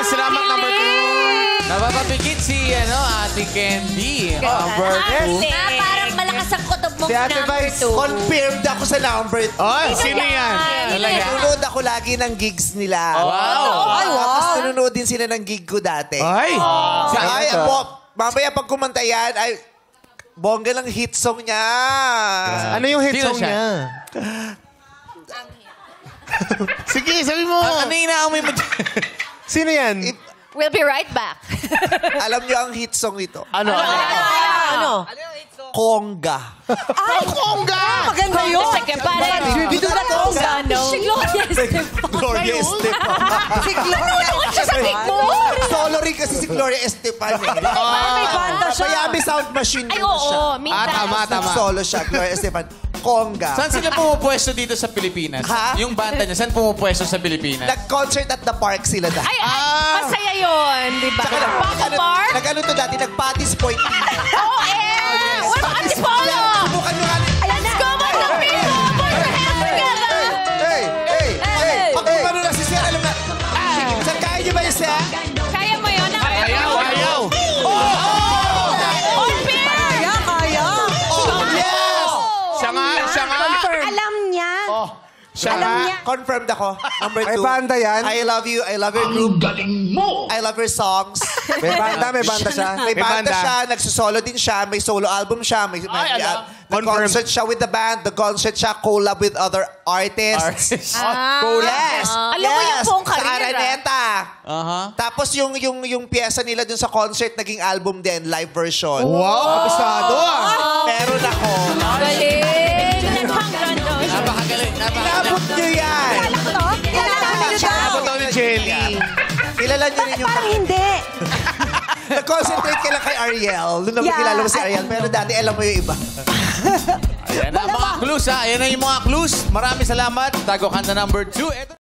salamat number 2. Napapapikit si Ate Candy. Number 2. Parang malakas ang kutob mong Si Ate number Vice, 2. confirmed ako sa number 2. Oh, sino yan? Nanonood ako lagi ng gigs nila. Wow. Tapos nanonood din sila ng gig ko dati. Ay. Mamaya pag kumanta yan, ay, bongga ng hit song niya. Ano yung hit Sino song siya? niya? Sige, sabi mo. Ano yung inaamoy mo dyan? Sino yan? We'll be right back. Alam niyo ang hit song ito? Ano? Conga. Ay, Conga! Maganda yun. Dito na Conga, no? Si Gloria Estefan. Gloria Estefan. Si Gloria siya sa picture. Solo rin kasi si Gloria Estefan. May banda siya. Miami Sound Machine Ay, din siya. oo. Minsan. Tama. Solo siya, Gloria Estefan. Conga. Saan sila pumupwesto dito sa Pilipinas? Ha? Yung banda niya, saan pumupwesto sa Pilipinas? Nag-concert at the park sila dati. Ay, masaya yun, di ba? Paco Park? Nag-ano to dati, nag-Patty's Point. Oo, Wala ba Antipolo? Subukan nyo nga. Let's go, mga Pino! Put your hands together! Hey! Pag kumano na si Sir, alam na. Sir, kaya nyo ba yung Sir? Kaya mo yun? Ayaw! On pair! Kaya. Yes! Siya nga. Alam niya. Siya nga. Confirmed ako. Number 2. May banda yan? I love you. I love your group. I love your songs. May banda siya. May banda siya. Nagsusolo din siya. May solo album siya. Nag-concert siya with the band. Nag-concert siya. Collab with other artists. Yes. Alam mo yung buong career, Sa Araneta. Tapos yung pyesa nila dun sa concert, naging album din. Live version. Wow, kabisado Meron ako. Galing! Napakagaling. Inabot nyo yan. Inabot daw ni Jelly. Kilala nyo rin yung... Parang hindi. Nag-concentrate ka lang kay Ariel. Doon naman kilala mo si Ariel. Pero dati alam mo yung iba. Ayan na mga clues, ha? Ayan na yung mga clues. Maraming salamat. Tago kanta number 2.